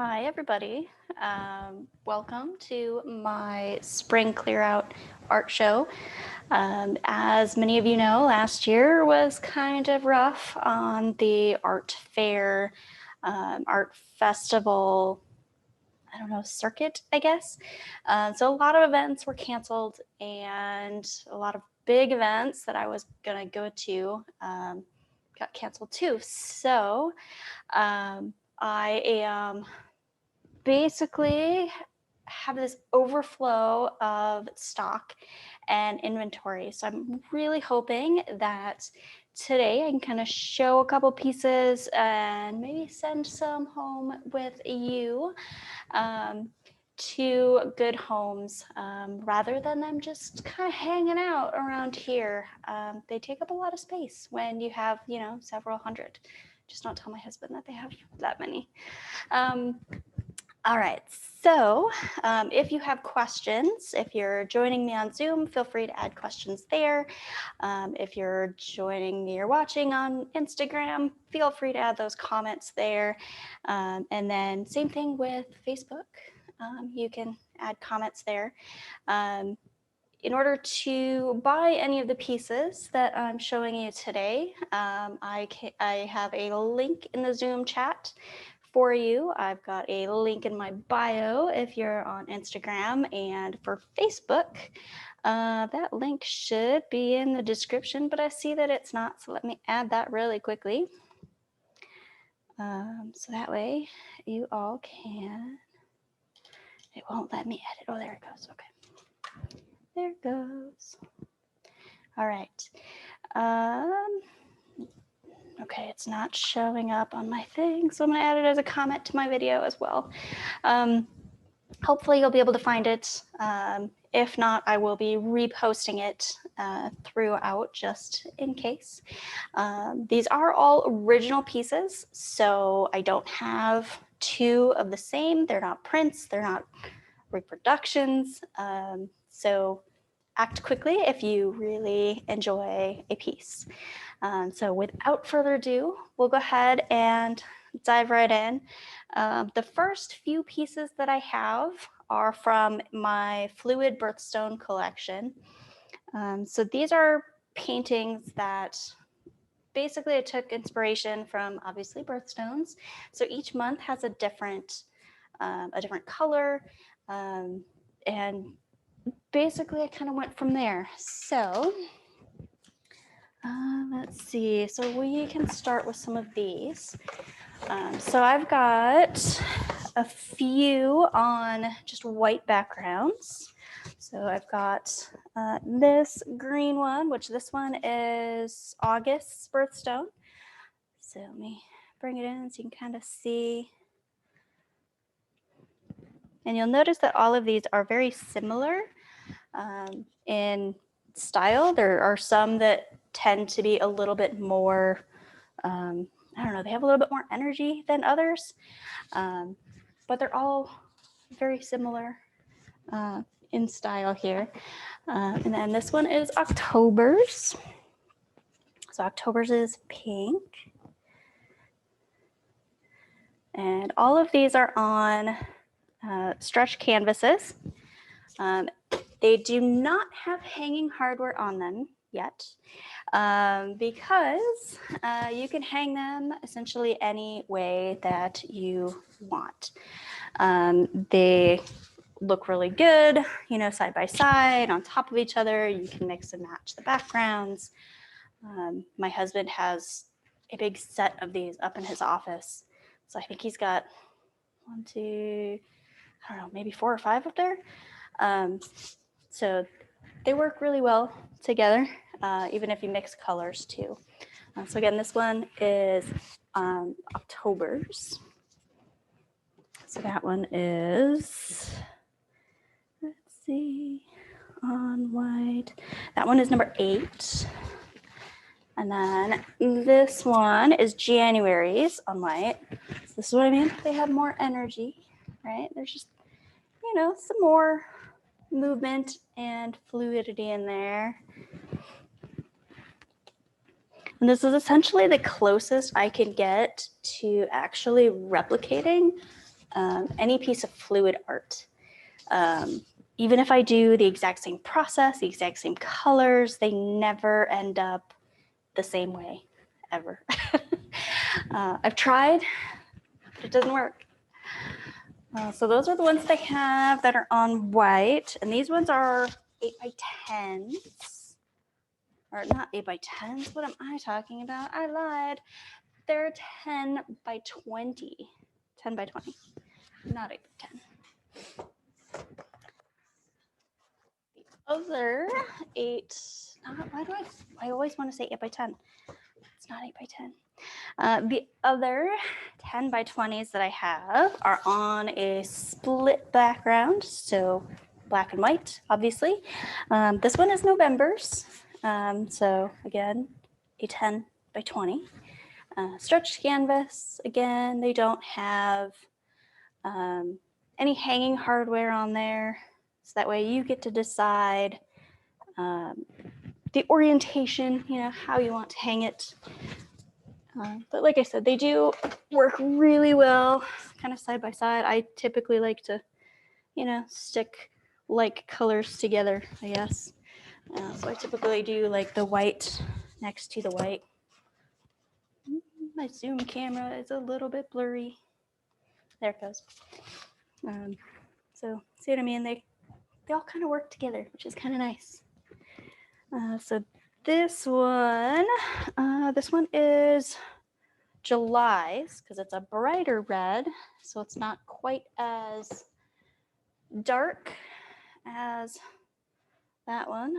Hi, everybody. Welcome to my spring clear out art show. As many of you know, last year was kind of rough on the art fair, art festival, I don't know, circuit, I guess. So a lot of events were canceled, and a lot of big events that I was going to go to got canceled too. So I am basically have this overflow of stock and inventory. So I'm really hoping that today I can kind of show a couple pieces and maybe send some home with you to good homes rather than them just kind of hanging out around here. They take up a lot of space when you have, several hundred. Just don't tell my husband that they have that many. All right, so if you have questions, if you're joining me on Zoom, feel free to add questions there. If you're joining me or watching on Instagram, feel free to add those comments there. And then same thing with Facebook. You can add comments there. In order to buy any of the pieces that I'm showing you today, I have a link in the Zoom chat for you. I've got a link in my bio if you're on Instagram, and for Facebook, that link should be in the description, but I see that it's not, so let me add that really quickly. So that way you all can, it won't let me edit. Oh, there it goes. Okay. There it goes. All right. Okay, it's not showing up on my thing, so I'm going to add it as a comment to my video as well. Hopefully you'll be able to find it. If not, I will be reposting it throughout just in case. These are all original pieces, so I don't have two of the same. They're not prints, they're not reproductions. So act quickly if you really enjoy a piece. So without further ado, we'll go ahead and dive right in. The first few pieces that I have are from my Fluid Birthstone collection. So these are paintings that basically I took inspiration from, obviously, birthstones. So each month has a different color, and basically I kind of went from there. So let's see. So we can start with some of these. So I've got a few on just white backgrounds. So I've got this green one, which this one is August's birthstone. So let me bring it in so you can kind of see. And you'll notice that all of these are very similar in style. There are some that tend to be a little bit more, I don't know, they have a little bit more energy than others, but they're all very similar in style here. And then this one is October's. So October's is pink. And all of these are on stretch canvases. They do not have hanging hardware on them yet because you can hang them essentially any way that you want. They look really good, side by side, on top of each other. You can mix and match the backgrounds. My husband has a big set of these up in his office. So I think he's got 1, 2, I don't know, maybe 4 or 5 up there. So they work really well together, even if you mix colors too. So again, this one is October's. So that one is, let's see, on white. That one is number 8. And then this one is January's on white. So this is what I mean. They have more energy, right? There's just, some more movement and fluidity in there. And this is essentially the closest I can get to actually replicating any piece of fluid art. Even if I do the exact same process, the exact same colors, they never end up the same way, ever. I've tried, but it doesn't work. So those are the ones they have that are on white, and these ones are 8x10s, or not 8x10s. What am I talking about? I lied. They're 10x20. 10x20, not 8x10. The other why do I always want to say 8x10? It's not 8x10. The other 10x20s that I have are on a split background, so black and white, obviously. This one is November's, so again, a 10x20. Stretched canvas, again, they don't have any hanging hardware on there, so that way you get to decide the orientation, how you want to hang it. But like I said, they do work really well, kind of side by side. I typically like to, stick like colors together, I guess. So I typically do like the white next to the white. My Zoom camera is a little bit blurry. There it goes. So see what I mean? They all kind of work together, which is kind of nice. So this one is July's, because it's a brighter red, so it's not quite as dark as that one.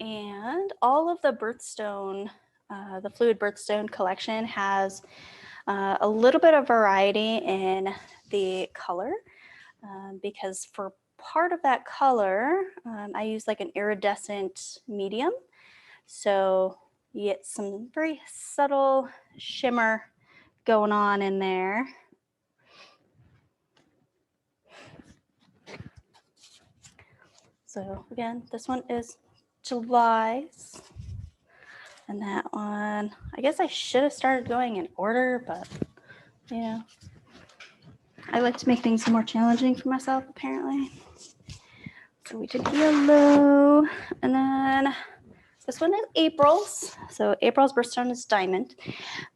And all of the Birthstone, the Fluid Birthstone collection has a little bit of variety in the color, because for part of that color, I use like an iridescent medium. So you get some very subtle shimmer going on in there. So again, this one is July's. And that one, I guess I should have started going in order, but I like to make things more challenging for myself, apparently. So we did yellow, and then this one is April's. So April's Birthstone is diamond.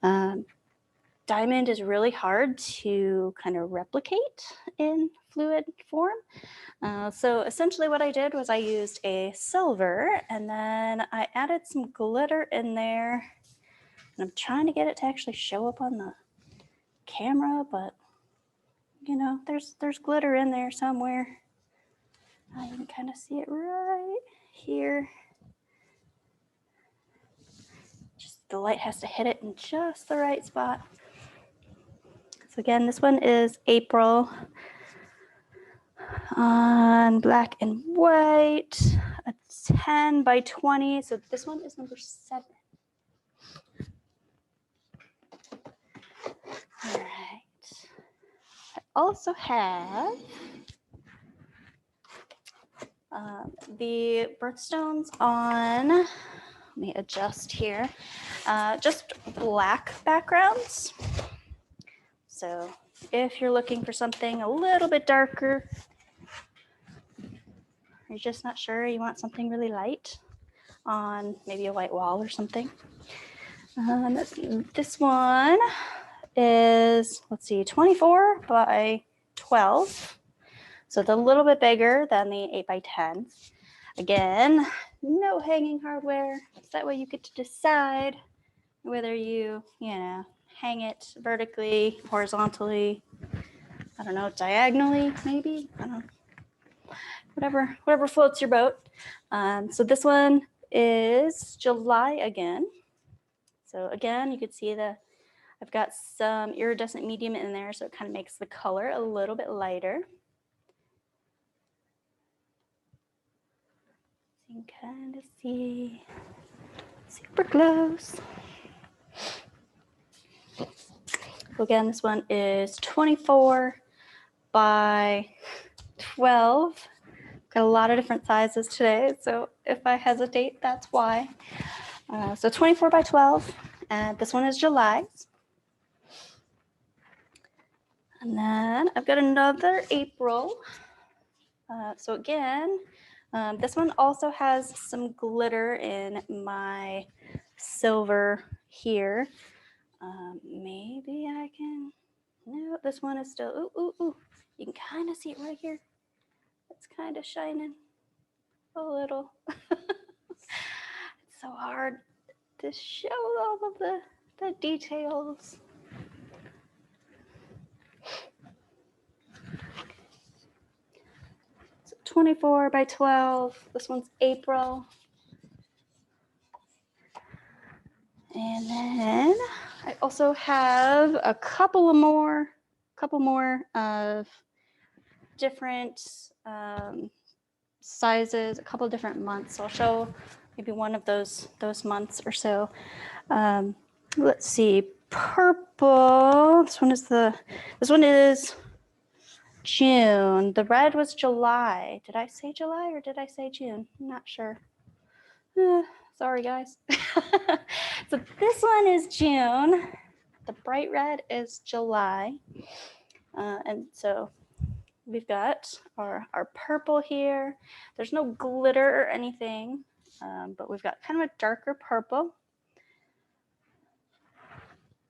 Diamond is really hard to kind of replicate in fluid form. So essentially what I did was I used a silver, and then I added some glitter in there. And I'm trying to get it to actually show up on the camera, but there's glitter in there somewhere. I can kind of see it right here. Just the light has to hit it in just the right spot. So again, this one is April on black and white, a 10x20. So this one is number 7. All right. I also have the Birthstones on, let me adjust here, just black backgrounds. So if you're looking for something a little bit darker, you're just not sure, you want something really light on maybe a white wall or something. This one is, 24 by 12. So it's a little bit bigger than the 8x10. Again, no hanging hardware. So that way you get to decide whether you, hang it vertically, horizontally, I don't know, diagonally, maybe. I don't know. Whatever floats your boat. So this one is July again. So again, you could see I've got some iridescent medium in there, so it kind of makes the color a little bit lighter. So you can kind of see super close. So again, this one is 24 by 12. Got a lot of different sizes today, so if I hesitate, that's why. So 24 by 12, and this one is July's. And then I've got another April. So again, this one also has some glitter in my silver here. Maybe I can, no, this one is still, ooh, ooh, ooh. You can kind of see it right here. It's kind of shining a little. It's so hard to show all of the details. So 24 by 12. This one's April. And then I also have a couple more of different sizes, a couple different months. So I'll show maybe one of those months or so. Let's see, purple. This one is June. The red was July. Did I say July or did I say June? I'm not sure. Sorry, guys. So this one is June. The bright red is July. And so we've got our purple here. There's no glitter or anything, but we've got kind of a darker purple.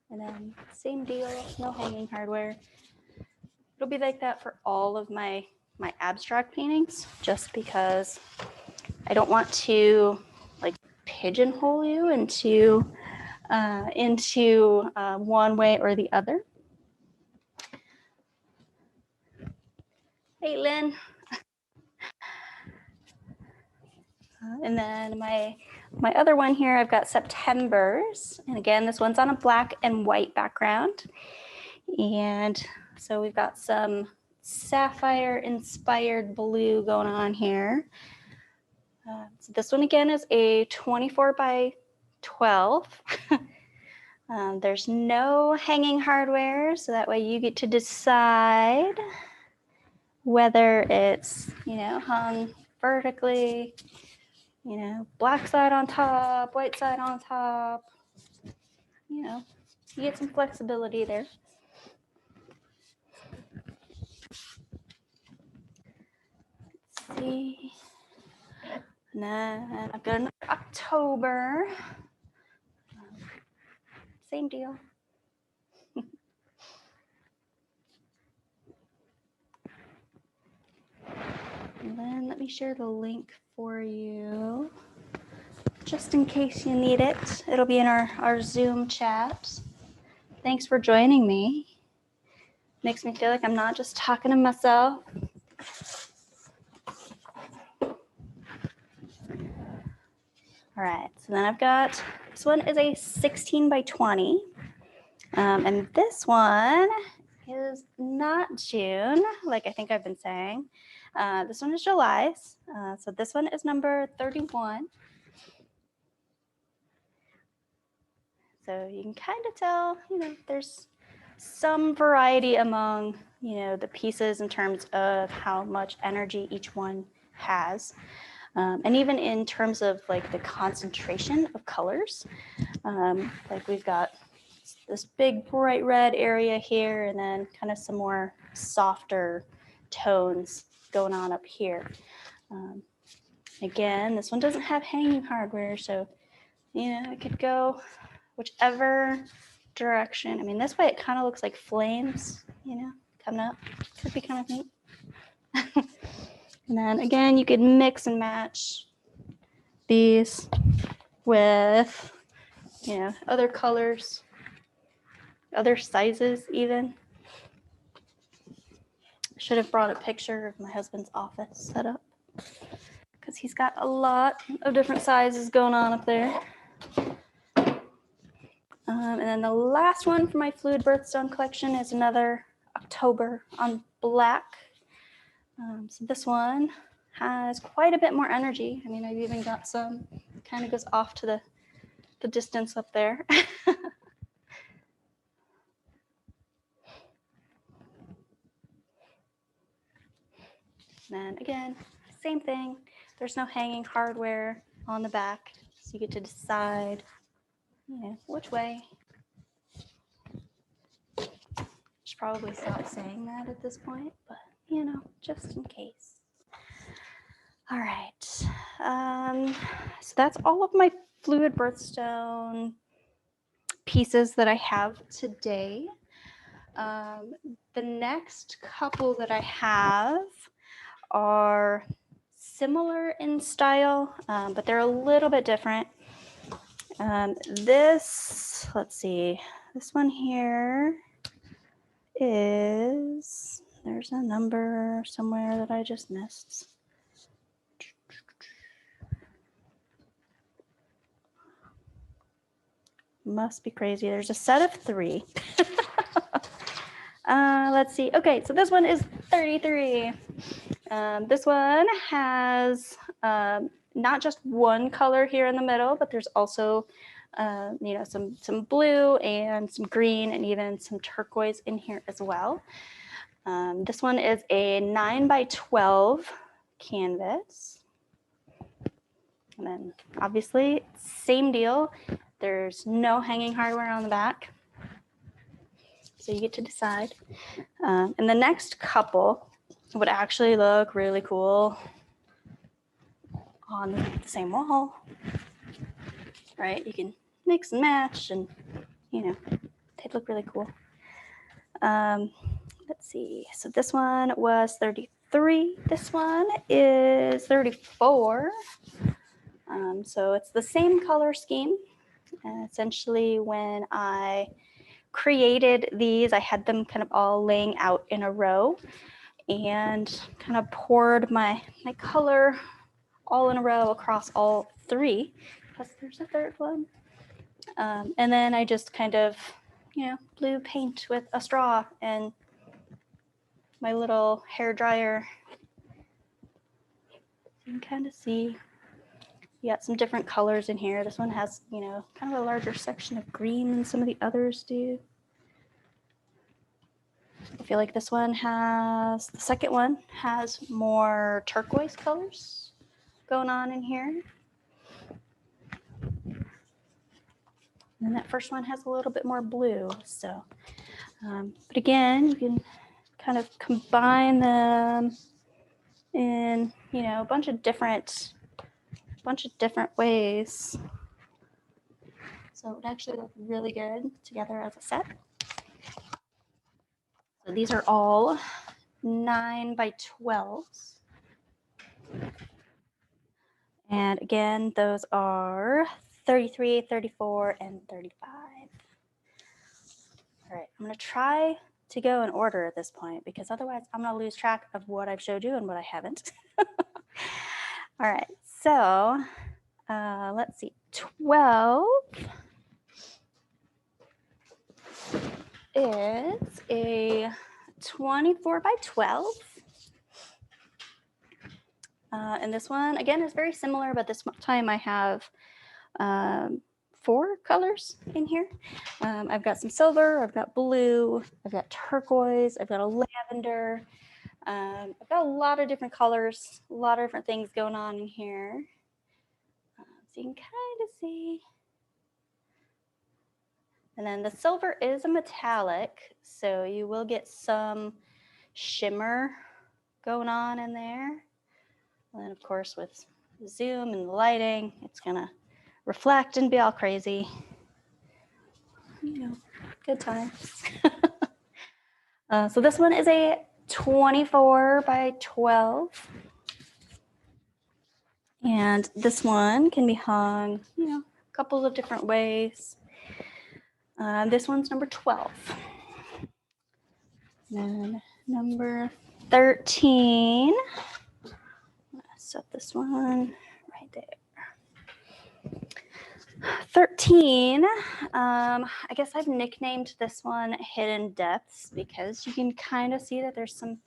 And then same deal, no hanging hardware. It'll be like that for all of my abstract paintings, just because I don't want to like pigeonhole you into one way or the other. Hey, Lynn. And then my other one here, I've got September's. And again, this one's on a black and white background. And so we've got some sapphire inspired blue going on here. So this one again is a 24 by 12. There's no hanging hardware, so that way you get to decide whether it's, hung vertically, black side on top, white side on top. You get some flexibility there. Let's see. And then I've got another October. Same deal. And then let me share the link for you, just in case you need it. It'll be in our Zoom chat. Thanks for joining me. Makes me feel like I'm not just talking to myself. All right, so then I've got, this one is a 16 by 20. And this one is not June, like I think I've been saying. This one is July's. So this one is number 31. So you can kind of tell, there's some variety among, the pieces in terms of how much energy each one has. And even in terms of like the concentration of colors, like we've got this big bright red area here, and then kind of some more softer tones going on up here. Again, this one doesn't have hanging hardware, so it could go whichever direction. I mean, this way it kind of looks like flames, coming up. Could be kind of neat. And then again, you could mix and match these with, other colors, other sizes even. I should have brought a picture of my husband's office set up, because he's got a lot of different sizes going on up there. And then the last one for my fluid birthstone collection is another October on black. So this one has quite a bit more energy. I mean, I've even got some, kind of goes off to the distance up there. And then again, same thing. There's no hanging hardware on the back, so you get to decide, which way. Should probably stop saying that at this point, but you know, just in case. All right. So that's all of my fluid birthstone pieces that I have today. The next couple that I have are similar in style, but they're a little bit different. Let's see, this one here is, there's a number somewhere that I just missed. Must be crazy. There's a set of 3. Let's see. Okay, so this one is 33. This one has not just one color here in the middle, but there's also you know, some blue and some green and even some turquoise in here as well. This one is a 9 by 12 canvas. And then obviously, same deal. There's no hanging hardware on the back. So you get to decide. And the next couple would actually look really cool on the same wall, right? You can mix and match and, you know, they'd look really cool. Let's see. So this one was 33. This one is 34. So it's the same color scheme. Essentially, when I created these, I had them kind of all laying out in a row and kind of poured my color all in a row across all 3, plus there's a third one. And then I just kind of, you know, blew paint with a straw and my little hair dryer. You can kind of see you got some different colors in here. This one has, you know, kind of a larger section of green than some of the others do. I feel like this one has, the second one has more turquoise colors going on in here. And that first one has a little bit more blue. So, but again, you can kind of combine them in, you know, a bunch of different ways. So it would actually look really good together as a set. So these are all 9 by 12s. And again, those are 33, 34, and 35. All right, I'm going to try to go in order at this point because otherwise I'm going to lose track of what I've showed you and what I haven't. All right, so let's see, 12 is a 24 by 12. And this one, again, is very similar, but this time I have 4 colors in here. I've got some silver, I've got blue, I've got turquoise, I've got a lavender. I've got a lot of different colors, a lot of different things going on in here. So you can kind of see. And then the silver is a metallic, so you will get some shimmer going on in there. And then, of course, with the zoom and the lighting, it's going to reflect and be all crazy. You know, good times. So this one is a 24 by 12. And this one can be hung, you know, a couple of different ways. This one's number 12. And then number 13. I'm gonna set this one right there. 13, I guess I've nicknamed this one Hidden Depths because you can kind of see that there's some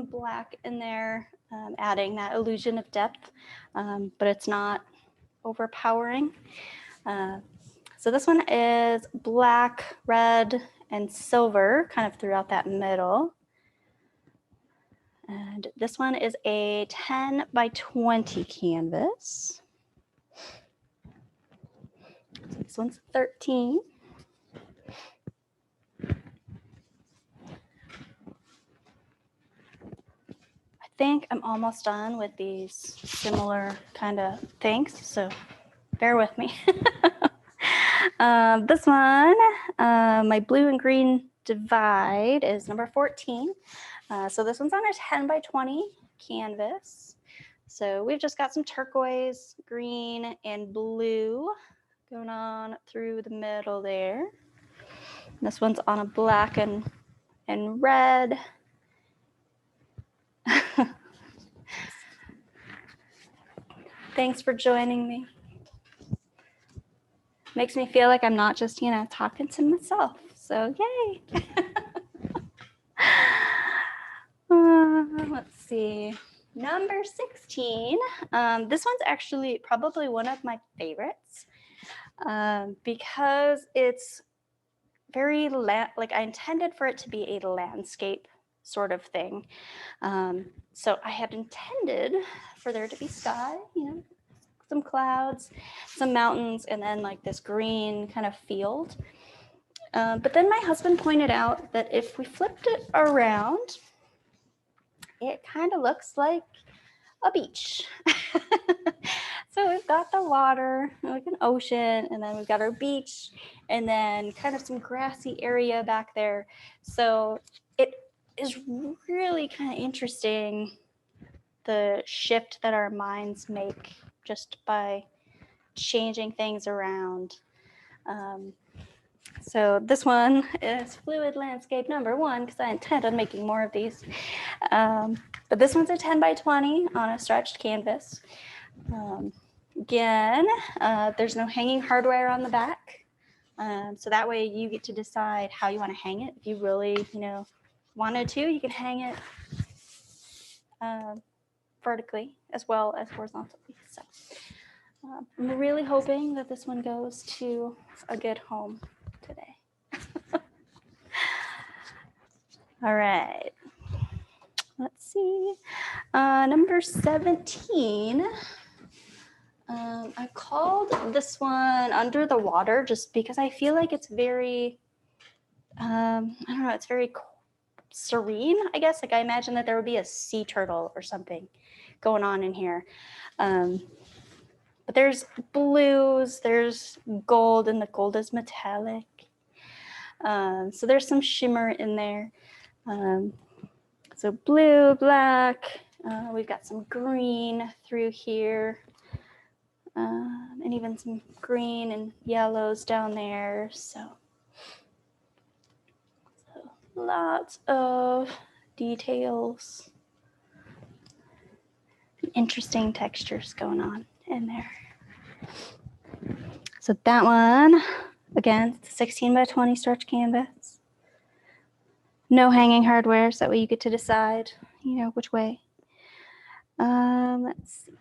black in there, adding that illusion of depth, but it's not overpowering. So this one is black, red, and silver kind of throughout that middle. And this one is a 10 by 20 canvas. So this one's 13. think I'm almost done with these similar kind of things, so bear with me. This one, my blue and green divide is number 14. So this one's on a 10 by 20 canvas. So we've just got some turquoise, green, and blue going on through the middle there. This one's on a black and red. Thanks for joining me. Makes me feel like I'm not just, talking to myself. So yay. Let's see. Number 16. This one's actually probably one of my favorites because it's very, like I intended for it to be a landscape sort of thing. So I had intended for there to be sky, some clouds, some mountains, and then like this green kind of field. But then my husband pointed out that if we flipped it around, it kind of looks like a beach. So we've got the water, like an ocean, and then we've got our beach, and then kind of some grassy area back there. So it is really kind of interesting, the shift that our minds make just by changing things around. So this one is fluid landscape number 1 because I intend on making more of these. But this one's a 10 by 20 on a stretched canvas. Again, there's no hanging hardware on the back. So that way you get to decide how you want to hang it. If you really, wanted to, you can hang it vertically as well as horizontally. So I'm really hoping that this one goes to a good home today. All right. Let's see. Number 17. I called this one Under the Water just because I feel like it's very, I don't know, it's very serene, I guess. Like I imagine that there would be a sea turtle or something going on in here. But there's blues, there's gold, and the gold is metallic. So there's some shimmer in there. So blue, black, we've got some green through here. And even some green and yellows down there. So lots of details. Interesting textures going on in there. So that one, again, it's a 16 by 20 stretch canvas. No hanging hardware, so that way you get to decide, which way. Let's see.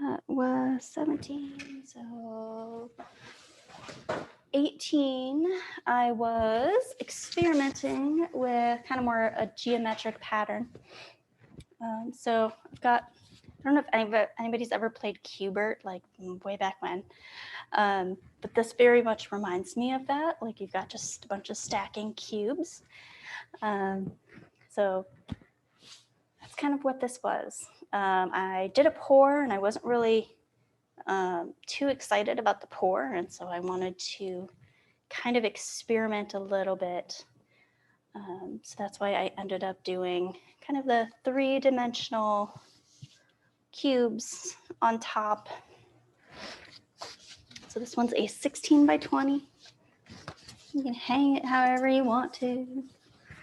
That was 17, so 18, I was experimenting with kind of more a geometric pattern. So I've got, I don't know if anybody's ever played Cubert, like way back when, but this very much reminds me of that. Like you've got just a bunch of stacking cubes. So that's kind of what this was. I did a pour and I wasn't really too excited about the pour, and so I wanted to kind of experiment a little bit. So that's why I ended up doing kind of the 3-dimensional cubes on top. So this one's a 16 by 20. You can hang it however you want to.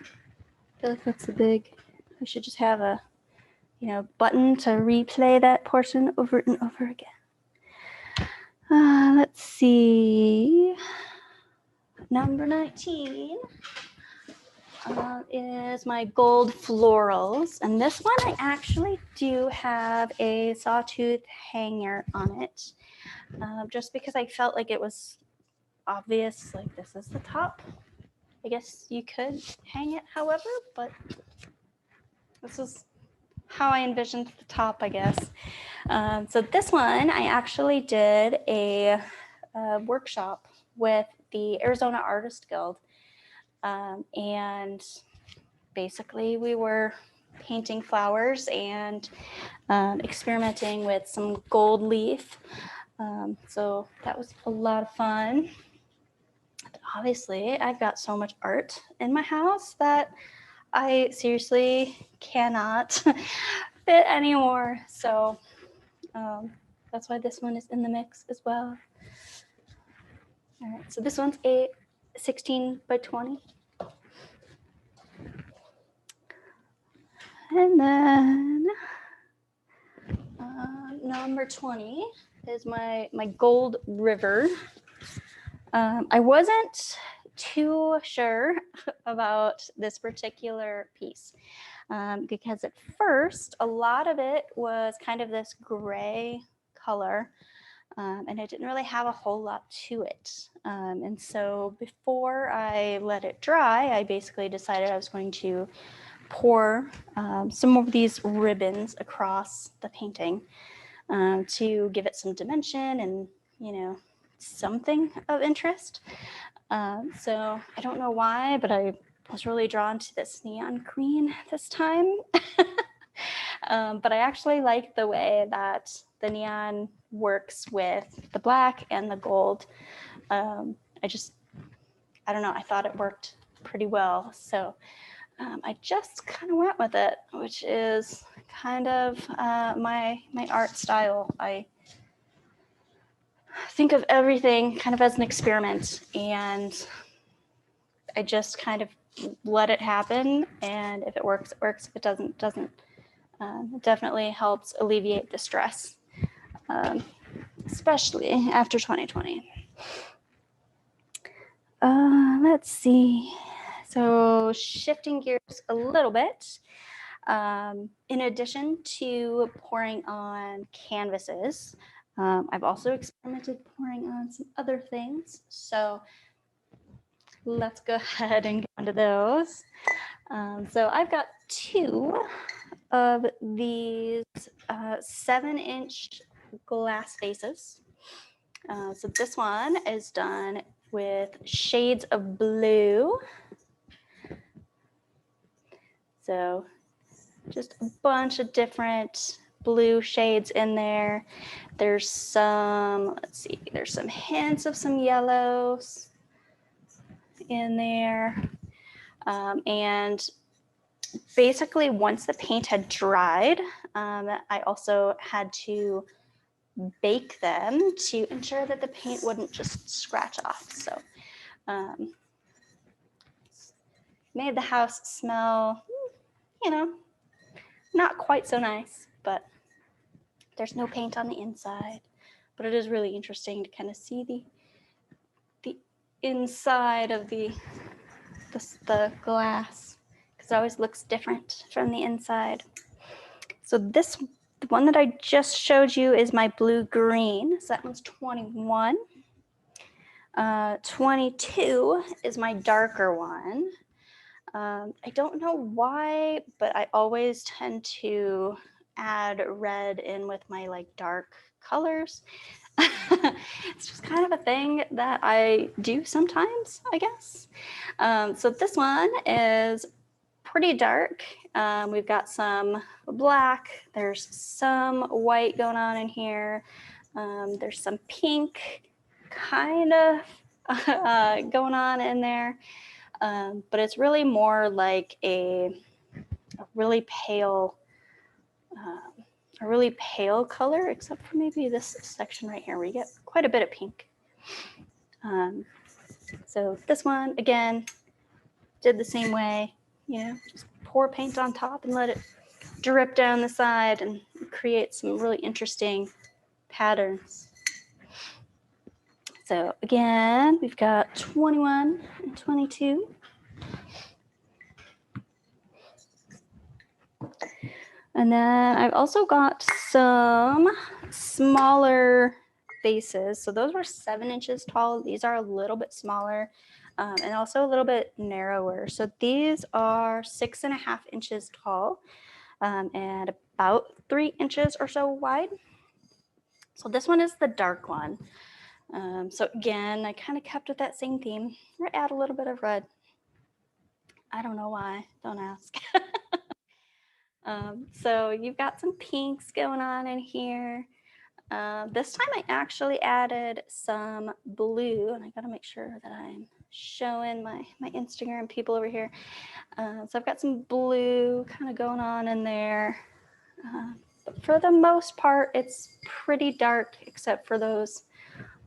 I feel like that's a big, we should just have a, button to replay that portion over and over again. Let's see. Number 19 is my gold florals. And this one, I actually do have a sawtooth hanger on it. Just because I felt like it was obvious, like this is the top. I guess you could hang it however, but this is how I envisioned the top, I guess. So this one, I actually did a workshop with the Arizona Artist Guild. And basically we were painting flowers and experimenting with some gold leaf. So that was a lot of fun. But obviously, I've got so much art in my house that I seriously cannot fit anymore. So that's why this one is in the mix as well. All right, so this one's a 16 by 20. And then number 20 is my gold river. I wasn't too sure about this particular piece because at first a lot of it was kind of this gray color and it didn't really have a whole lot to it. And so before I let it dry, I basically decided I was going to pour some of these ribbons across the painting to give it some dimension and, you know, something of interest. So I don't know why, but I was really drawn to this neon green this time. But I actually like the way that the neon works with the black and the gold. I don't know, I thought it worked pretty well. So I just kind of went with it, which is kind of my art style. I think of everything kind of as an experiment, and I just kind of let it happen. And if it works, it works. If it doesn't, it doesn't. It definitely helps alleviate the stress, especially after 2020. Let's see. So shifting gears a little bit, in addition to pouring on canvases, I've also experimented pouring on some other things. So let's go ahead and go into those. So I've got two of these 7-inch glass vases. So this one is done with shades of blue. So just a bunch of different blue shades in there. There's some, let's see, there's some hints of some yellows in there. And basically once the paint had dried, I also had to bake them to ensure that the paint wouldn't just scratch off. So made the house smell, you know, not quite so nice, but there's no paint on the inside. But it is really interesting to kind of see the inside of the glass, because it always looks different from the inside. So the one that I just showed you is my blue-green. So that one's 21. 22 is my darker one. I don't know why, but I always tend to add red in with my like dark colors. It's just kind of a thing that I do sometimes, I guess. So this one is pretty dark. We've got some black. There's some white going on in here. There's some pink kind of going on in there. But it's really more like a really pale color, except for maybe this section right here where you get quite a bit of pink. So this one, again, did the same way, you know, just pour paint on top and let it drip down the side and create some really interesting patterns. So again, we've got 21 and 22. And then I've also got some smaller vases. So those were 7 inches tall. These are a little bit smaller and also a little bit narrower. So these are 6.5 inches tall and about 3 inches or so wide. So this one is the dark one. So again, I kind of kept with that same theme. We're gonna add a little bit of red. I don't know why, don't ask. So you've got some pinks going on in here. This time I actually added some blue, and I gotta make sure that I'm showing my Instagram people over here. So I've got some blue kind of going on in there. But for the most part, it's pretty dark except for those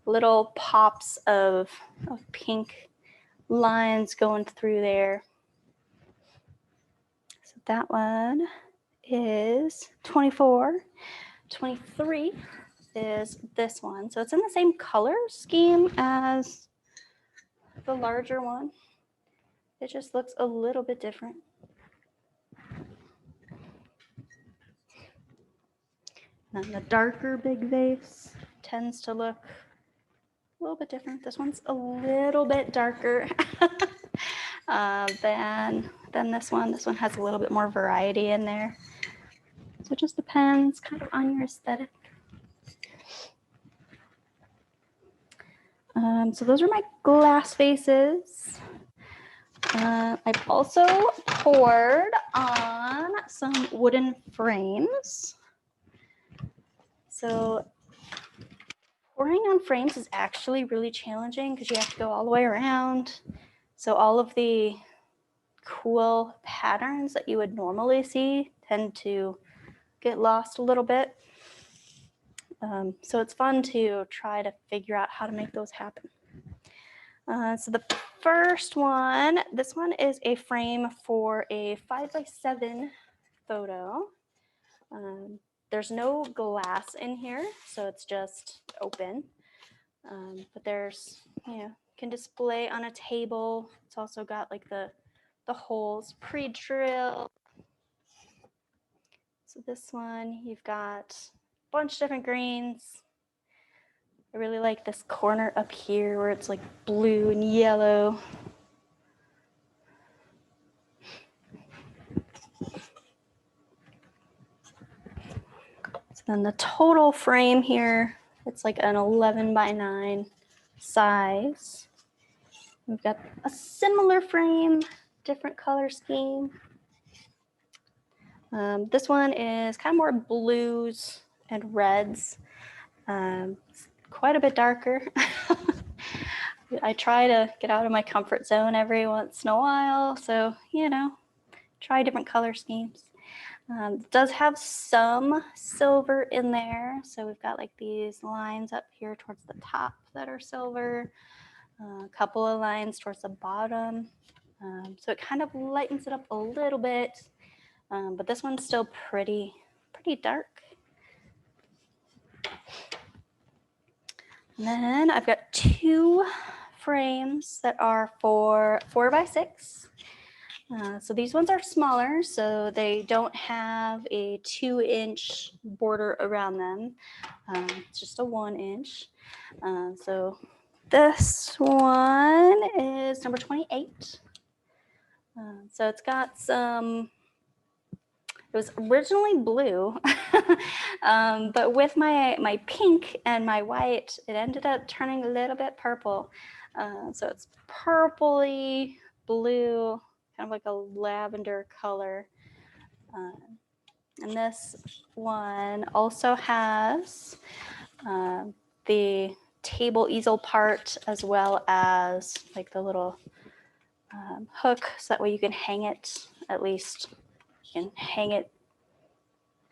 little pops of pink lines going through there. So that one is 24. 23 is this one. So it's in the same color scheme as the larger one. It just looks a little bit different. And the darker big vase tends to look a little bit different. This one's a little bit darker than this one. This one has a little bit more variety in there. So it just depends kind of on your aesthetic. So those are my glass vases. I've also poured on some wooden frames. So pouring on frames is actually really challenging because you have to go all the way around. So all of the cool patterns that you would normally see tend to get lost a little bit. So it's fun to try to figure out how to make those happen. So the first one, this one is a frame for a 5x7 photo. There's no glass in here, so it's just open. But there's, can display on a table. It's also got like the holes pre-drilled. So this one, you've got a bunch of different greens. I really like this corner up here where it's like blue and yellow. So then the total frame here, it's like an 11x9 size. We've got a similar frame, different color scheme. This one is kind of more blues and reds, quite a bit darker. I try to get out of my comfort zone every once in a while, so, try different color schemes. It does have some silver in there, so we've got like these lines up here towards the top that are silver, a couple of lines towards the bottom, so it kind of lightens it up a little bit. But this one's still pretty dark. And then I've got two frames that are for 4x6. So these ones are smaller, so they don't have a 2-inch border around them. It's just a 1-inch. So this one is number 28. So it's got some. It was originally blue, but with my pink and my white, it ended up turning a little bit purple. So it's purpley blue, kind of like a lavender color. And this one also has the table easel part as well as like the little hook, so that way you can hang it, at least you can hang it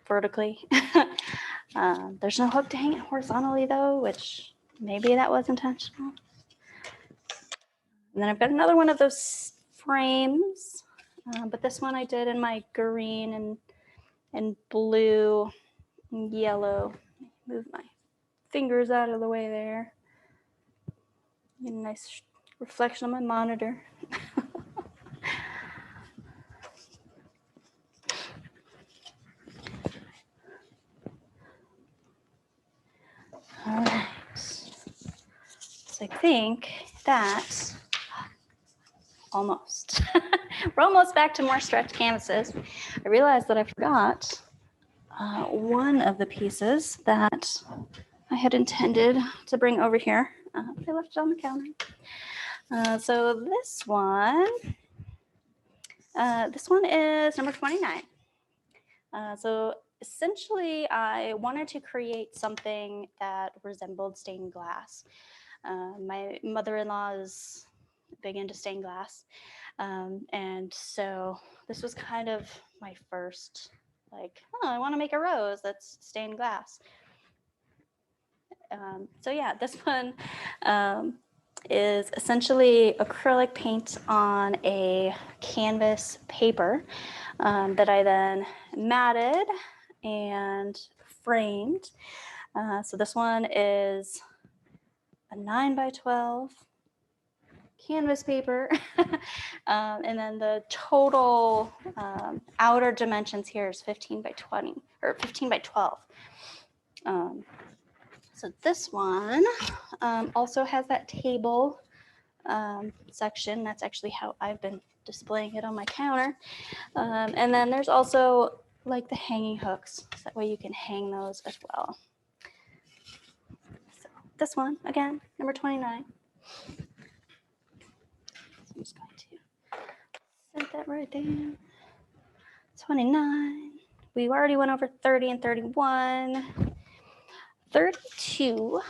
vertically. There's no hook to hang it horizontally though, which maybe that was intentional. And then I've got another one of those frames, but this one I did in my green and blue and yellow. Move my fingers out of the way there. Get a nice reflection on my monitor. All right. So I think that almost. We're almost back to more stretched canvases. I realized that I forgot one of the pieces that I had intended to bring over here. I left it on the counter. So this one This one is number 29. So essentially, I wanted to create something that resembled stained glass. My mother-in-law is big into stained glass. And so this was kind of my first, like, oh, I want to make a rose that's stained glass. So yeah, this one is essentially acrylic paint on a canvas paper that I then matted and framed. So this one is a 9x12 canvas paper. And then the total outer dimensions here is 15x20 or 15x12. So this one also has that table section. That's actually how I've been displaying it on my counter. And then there's also like the hanging hooks. So that way you can hang those as well. So this one, again, number 29. So I'm just going to set that right there. 29. We already went over 30 and 31. 32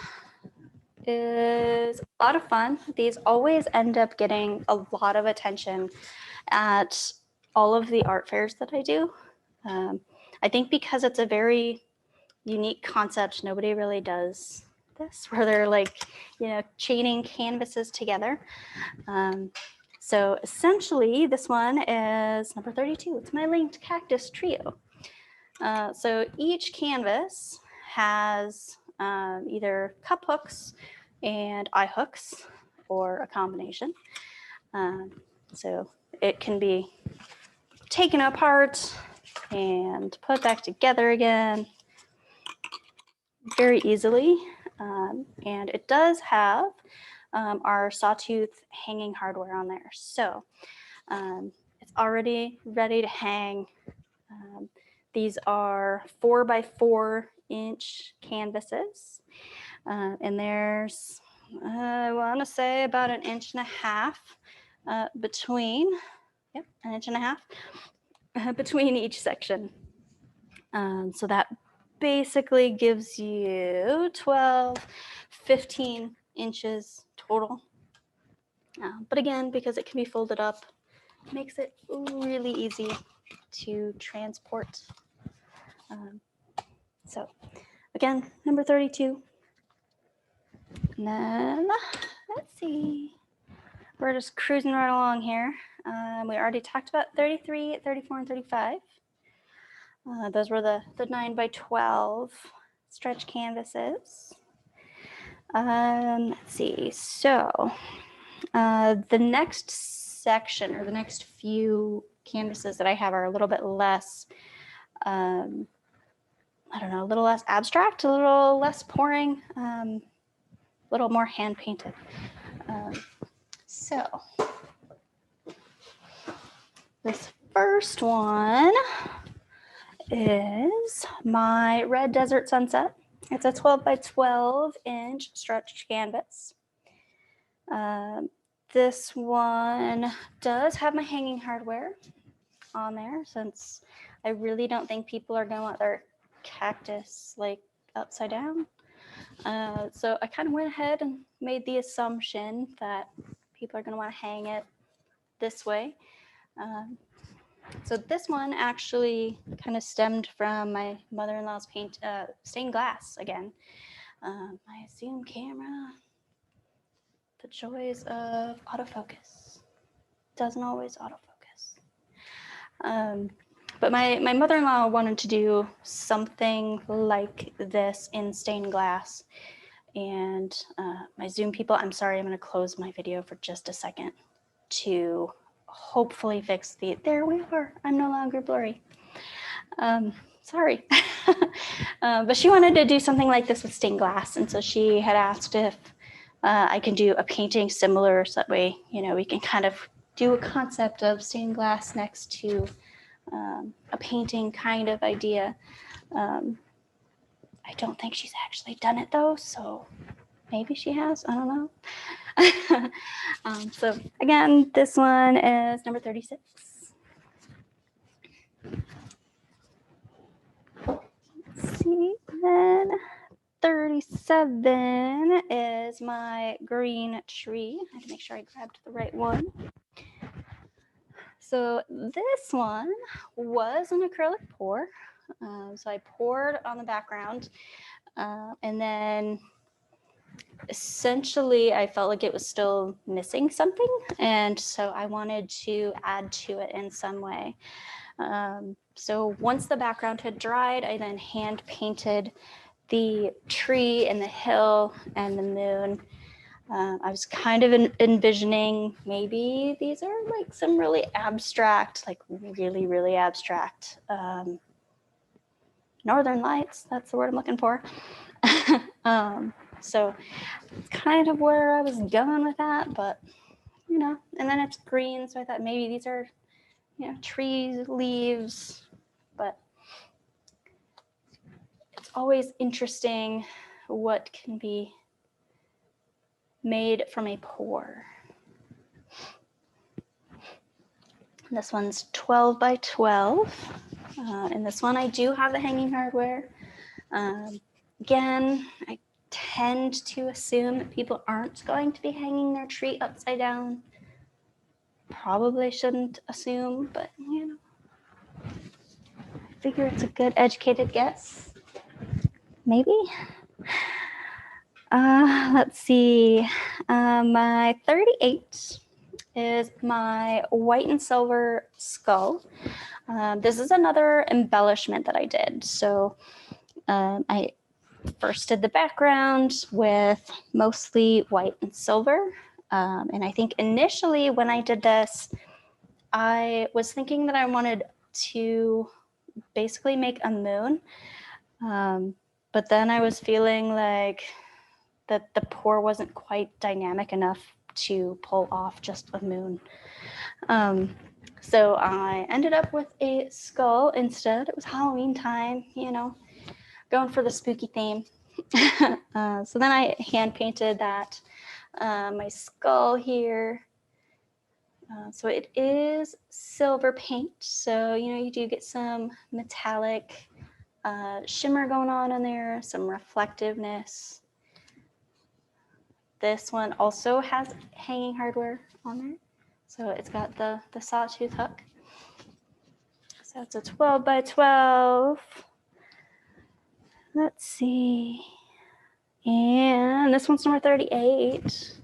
is a lot of fun. These always end up getting a lot of attention at all of the art fairs that I do. I think because it's a very unique concept, nobody really does this, where they're like, chaining canvases together. So essentially, this one is number 32. It's my linked cactus trio. So each canvas has either cup hooks and eye hooks or a combination. So it can be taken apart and put back together again very easily. And it does have our sawtooth hanging hardware on there. So it's already ready to hang. These are 4x4 inch canvases. And there's, I want to say about 1.5 inches between, yep, 1.5 inches between each section. So that basically gives you 12, 15 inches total. But again, because it can be folded up, makes it really easy to transport. So again, number 32. And then, let's see. We're just cruising right along here. We already talked about 33, 34, and 35. Those were the 9x12 stretch canvases. Let's see. So the next section or the next few canvases that I have are a little bit less, I don't know, a little less abstract, a little less pouring, a little more hand painted. So this first one is my Red Desert Sunset. It's a 12x12 inch stretch canvas. This one does have my hanging hardware on there, since I really don't think people are going to want their cactus like upside down. So I kind of went ahead and made the assumption that people are going to want to hang it this way. So this one actually kind of stemmed from my mother-in-law's stained glass again. My Zoom camera, the joys of autofocus. Doesn't always autofocus. But my mother-in-law wanted to do something like this in stained glass. And my Zoom people, I'm sorry, I'm going to close my video for just a second to hopefully fix there we are. I'm no longer blurry. Sorry. But she wanted to do something like this with stained glass. And so she had asked if I can do a painting similar, so that way, we can kind of do a concept of stained glass next to a painting kind of idea. I don't think she's actually done it though, so maybe she has, I don't know. So again, this one is number 36. Let's see, then 37 is my green tree. I had to make sure I grabbed the right one. So this one was an acrylic pour. So I poured on the background, and then essentially I felt like it was still missing something, and so I wanted to add to it in some way. So once the background had dried, I then hand painted the tree and the hill and the moon. I was kind of envisioning maybe these are like some really abstract, like really, really abstract northern lights. That's the word I'm looking for. So it's kind of where I was going with that, but you know, and then it's green, so I thought maybe these are, you know, trees, leaves, but it's always interesting what can be made from a pour. This one's 12 by 12. And this one I do have the hanging hardware. Again, I tend to assume that people aren't going to be hanging their tree upside down. Probably shouldn't assume, but you know, I figure it's a good educated guess. Maybe. Let's see. My 38 is my white and silver skull. This is another embellishment that I did. So I first did the background with mostly white and silver. And I think initially when I did this, I was thinking that I wanted to basically make a moon. But then I was feeling like that the pour wasn't quite dynamic enough to pull off just a moon. So I ended up with a skull instead. It was Halloween time, you know, going for the spooky theme. So then I hand painted that, my skull here. So it is silver paint. So, you know, you do get some metallic shimmer going on in there, some reflectiveness. This one also has hanging hardware on there. So it's got the sawtooth hook. So it's a 12 by 12. Let's see. And this one's number 38.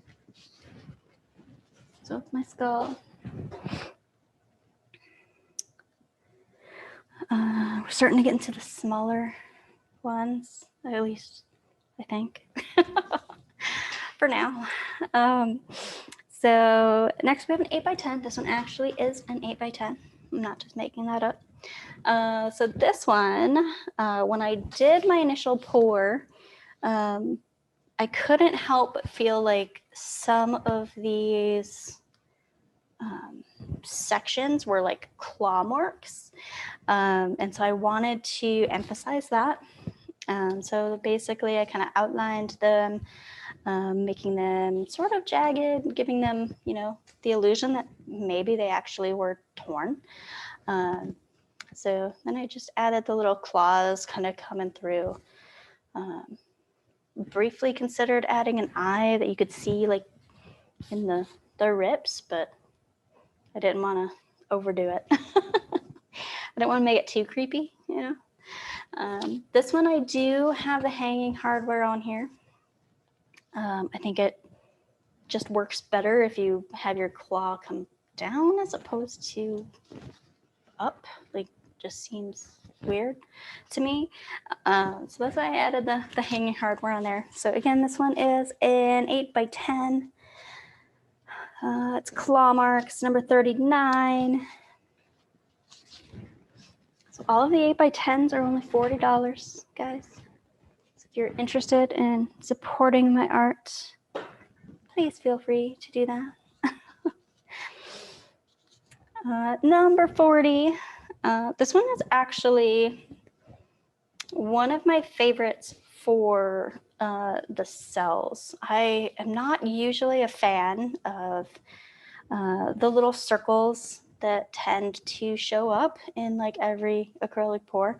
So it's my skull. We're starting to get into the smaller ones, at least I think, for now. So next we have an 8 by 10. This one actually is an 8 by 10. I'm not just making that up. So this one, when I did my initial pour, I couldn't help but feel like some of these sections were like claw marks. And so I wanted to emphasize that. So basically I kind of outlined them, making them sort of jagged, giving them, you know, the illusion that maybe they actually were torn. So then I just added the little claws kind of coming through. Briefly considered adding an eye that you could see like in the rips, but I didn't want to overdo it. I didn't want to make it too creepy, you know. This one I do have the hanging hardware on here. I think it just works better if you have your claw come down as opposed to up. Like, just seems weird to me. So that's why I added the hanging hardware on there. So again, this one is an 8 by 10. It's claw marks, number 39. So all of the 8 by 10s are only $40, guys. So if you're interested in supporting my art, please feel free to do that. Number 40. This one is actually one of my favorites for the cells. I am not usually a fan of the little circles that tend to show up in like every acrylic pour.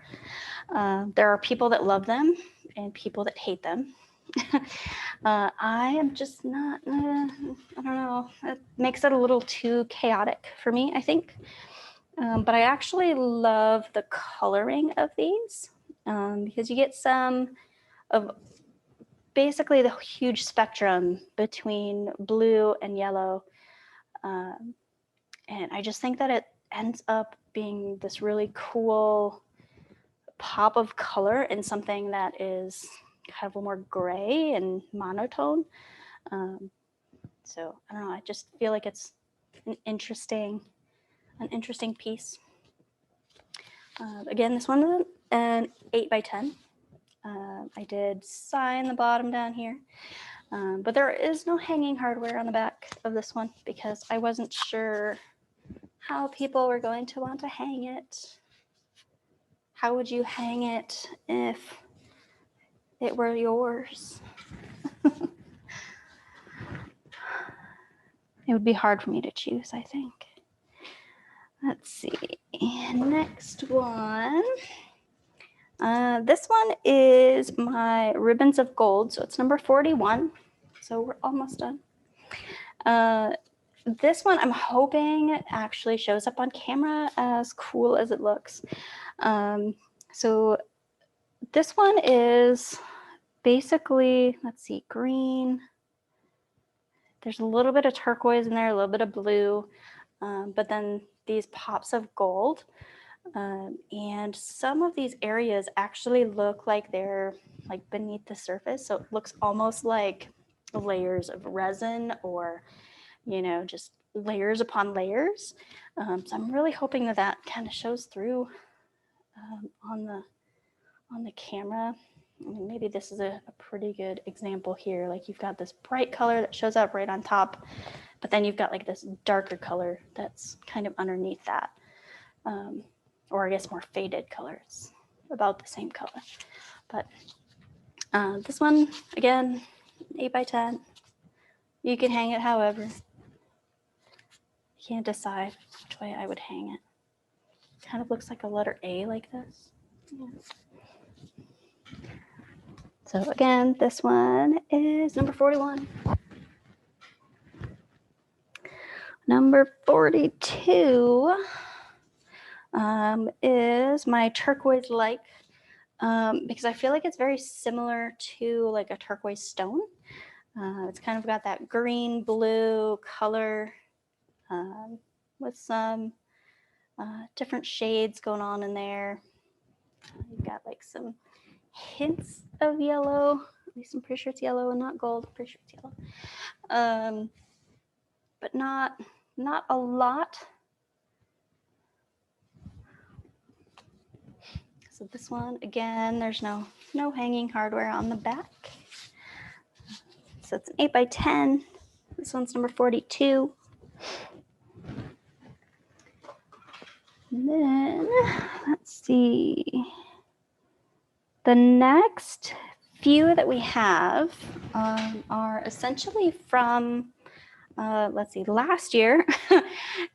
There are people that love them and people that hate them. I am just not, I don't know, it makes it a little too chaotic for me, I think. But I actually love the coloring of these because you get some of basically the huge spectrum between blue and yellow. And I just think that it ends up being this really cool pop of color in something that is kind of more gray and monotone. So I don't know, I just feel like it's an interesting piece. Again, this one is an 8x10. I did sign the bottom down here, but there is no hanging hardware on the back of this one because I wasn't sure how people were going to want to hang it. How would you hang it if it were yours? It would be hard for me to choose, I think. Let's see. Next one. This one is my Ribbons of Gold. So it's number 41. So we're almost done. This one I'm hoping actually shows up on camera as cool as it looks. So this one is basically, let's see, green. There's a little bit of turquoise in there, a little bit of blue, but then these pops of gold. And some of these areas actually look like they're like beneath the surface. So it looks almost like layers of resin or, you know, just layers upon layers. So I'm really hoping that that kind of shows through on the camera. I mean, maybe this is a pretty good example here. Like you've got this bright color that shows up right on top, but then you've got like this darker color that's kind of underneath that. Or I guess more faded colors, about the same color. But this one, again, 8x10. You can hang it however. You can't decide which way I would hang it. Kind of looks like a letter A like this. Yeah. So again, this one is number 41. Number 42 is my turquoise like, because I feel like it's very similar to like a turquoise stone. It's kind of got that green blue color with some different shades going on in there. You've got like some hints of yellow. At least I'm pretty sure it's yellow and not gold. I'm pretty sure it's yellow. But not a lot. So this one, again, there's no hanging hardware on the back. So it's an 8x10. This one's number 42. And then let's see. The next few that we have are essentially from, let's see, last year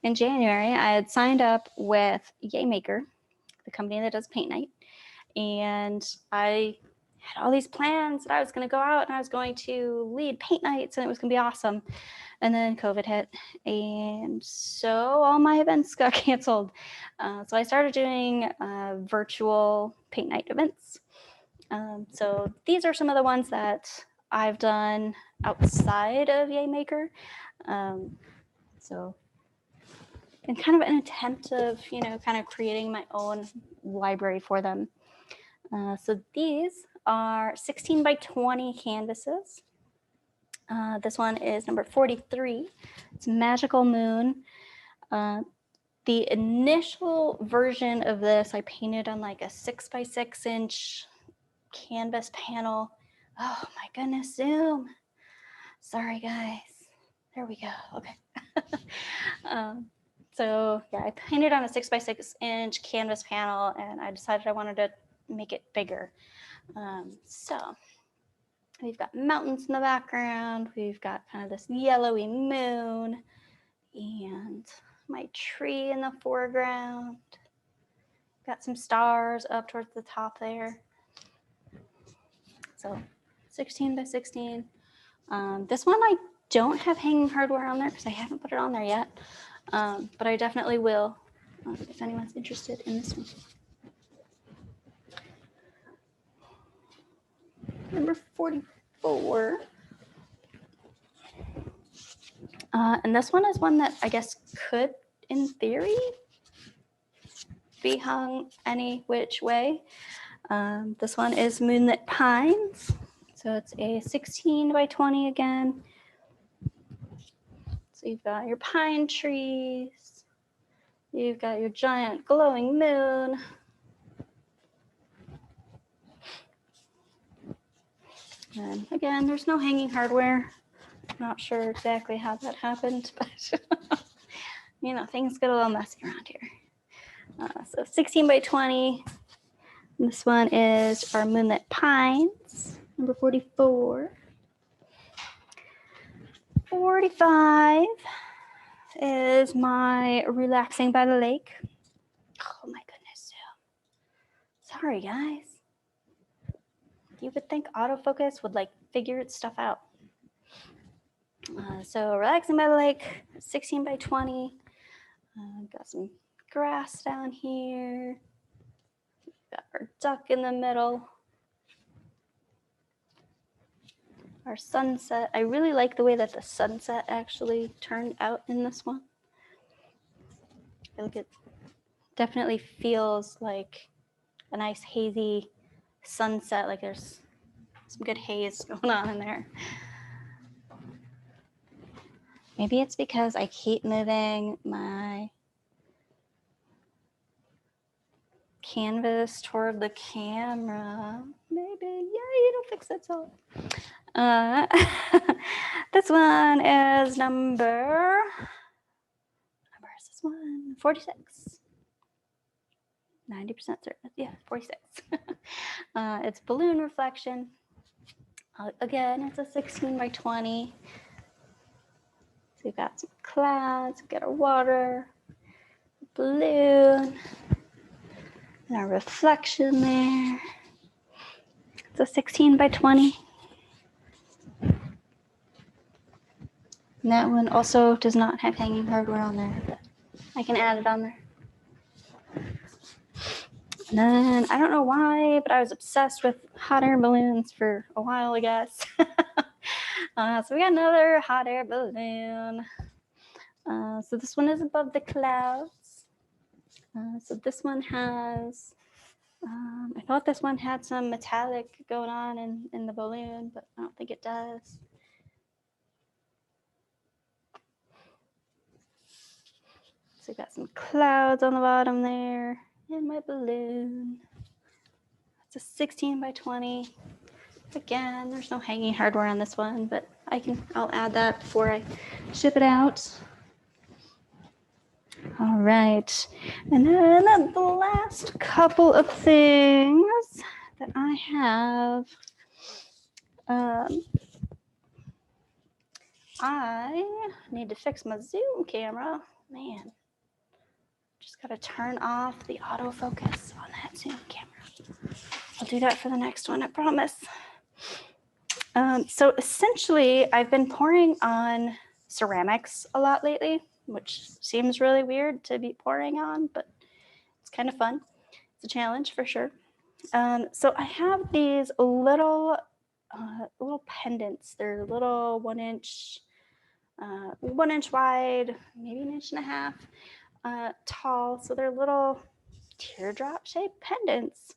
in January, I had signed up with Yaymaker, the company that does paint night. And I had all these plans that I was going to go out and I was going to lead paint nights and it was going to be awesome. And then COVID hit. And so all my events got canceled. So I started doing virtual paint night events. So these are some of the ones that I've done outside of Yaymaker. So in kind of an attempt of, you know, kind of creating my own library for them. So these are 16x20 canvases. This one is number 43. It's Magical Moon. The initial version of this I painted on like a 6x6 inch canvas panel. Oh my goodness, Zoom. Sorry guys. There we go. Okay. So yeah, I painted on a 6x6 inch canvas panel and I decided I wanted to make it bigger. So we've got mountains in the background. We've got kind of this yellowy moon. And my tree in the foreground. Got some stars up towards the top there. So 16 by 16. This one I don't have hanging hardware on there because I haven't put it on there yet. But I definitely will if anyone's interested in this one. Number 44. And this one is one that I guess could, in theory, be hung any which way. This one is Moonlit Pines. So it's a 16 by 20 again. So you've got your pine trees. You've got your giant glowing moon. And again, there's no hanging hardware. Not sure exactly how that happened, but you know, things get a little messy around here. So 16 by 20. This one is our Moonlit Pines, number 44. 45 is my Relaxing by the Lake. Oh my goodness. Sorry, guys. You would think autofocus would like figure its stuff out. So Relaxing by the Lake, 16 by 20. Got some grass down here. Got our duck in the middle. Our sunset. I really like the way that the sunset actually turned out in this one. I feel like it definitely feels like a nice hazy sunset, like there's some good haze going on in there. Maybe it's because I keep moving my canvas toward the camera. Maybe, yeah, it'll fix itself. This one is number is this one? 46. 90% certain. Yeah, 46. It's Balloon Reflection. Again, it's a 16 by 20. So we've got some clouds, we've got our water, balloon, and our reflection there. It's a 16 by 20. And that one also does not have hanging hardware on there, but I can add it on there. And then, I don't know why, but I was obsessed with hot air balloons for a while, I guess. So we got another hot air balloon. So this one is above the clouds. So this one has, I thought this one had some metallic going on in the balloon, but I don't think it does. So we got some clouds on the bottom there and my balloon. It's a 16 by 20. Again, there's no hanging hardware on this one, but I'll add that before I ship it out. All right. And then the last couple of things that I have. I need to fix my Zoom camera. Man, just got to turn off the autofocus on that Zoom camera. I'll do that for the next one, I promise. So essentially, I've been pouring on ceramics a lot lately, which seems really weird to be pouring on, but it's kind of fun. It's a challenge for sure. So I have these little pendants. They're little 1 inch, 1 inch wide, maybe 1.5 inches tall. So they're little teardrop shaped pendants.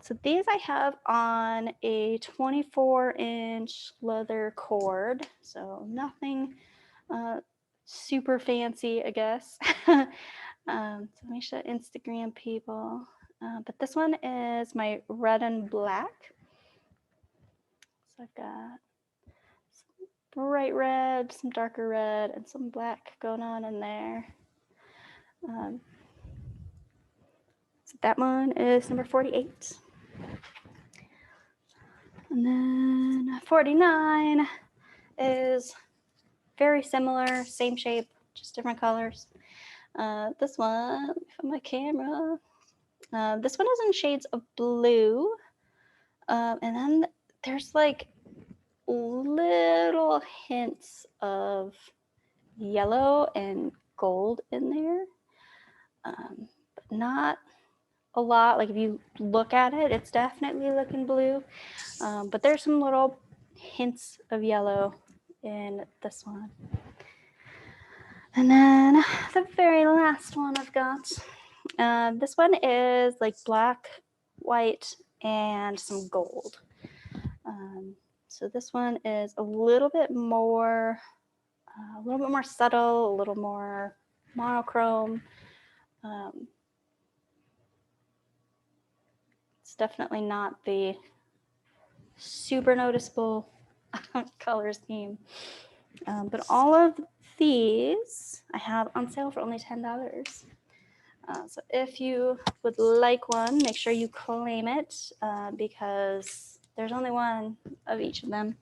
So these I have on a 24-inch leather cord. So nothing super fancy, I guess. So let me show Instagram people. But this one is my red and black. So I've got some bright red, some darker red, and some black going on in there. So that one is number 48. And then 49 is very similar, same shape, just different colors. This one, let me find my camera. This one is in shades of blue. And then there's like little hints of yellow and gold in there, but not a lot. Like if you look at it, it's definitely looking blue, but there's some little hints of yellow in this one. And then the very last one I've got, this one is like black, white, and some gold. So this one is a little bit more subtle, a little more monochrome. It's definitely not the super noticeable color scheme. But all of these I have on sale for only $10. So if you would like one, make sure you claim it because there's only one of each of them.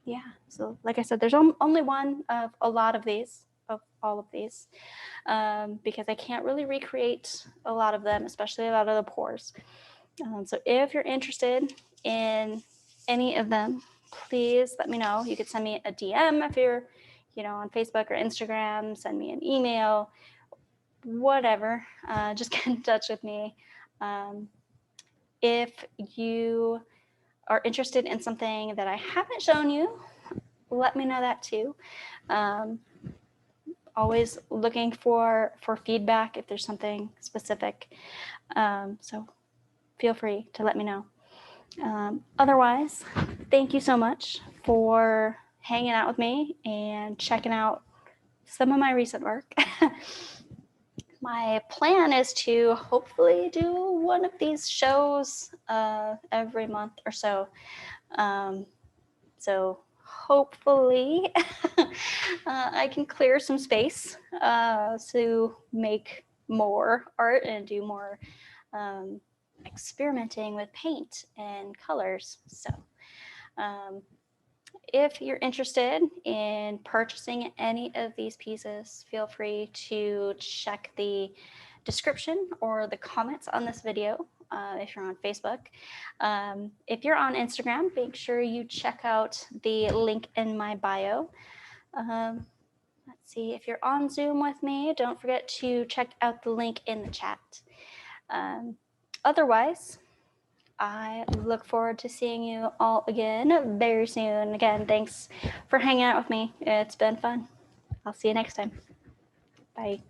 Yeah, so like I said, there's only one of a lot of these, of all of these, because I can't really recreate a lot of them, especially a lot of the pores. So if you're interested in any of them, please let me know. You could send me a DM if you're, on Facebook or Instagram, send me an email, whatever. Just get in touch with me. If you are interested in something that I haven't shown you, let me know that too. Always looking for feedback if there's something specific. So feel free to let me know. Otherwise, thank you so much for hanging out with me and checking out some of my recent work. My plan is to hopefully do one of these shows every month or so. So hopefully I can clear some space to make more art and do more experimenting with paint and colors. So if you're interested in purchasing any of these pieces, feel free to check the description or the comments on this video if you're on Facebook. If you're on Instagram, make sure you check out the link in my bio. Let's see, if you're on Zoom with me, don't forget to check out the link in the chat. Otherwise, I look forward to seeing you all again very soon. Again, thanks for hanging out with me. It's been fun. I'll see you next time. Bye.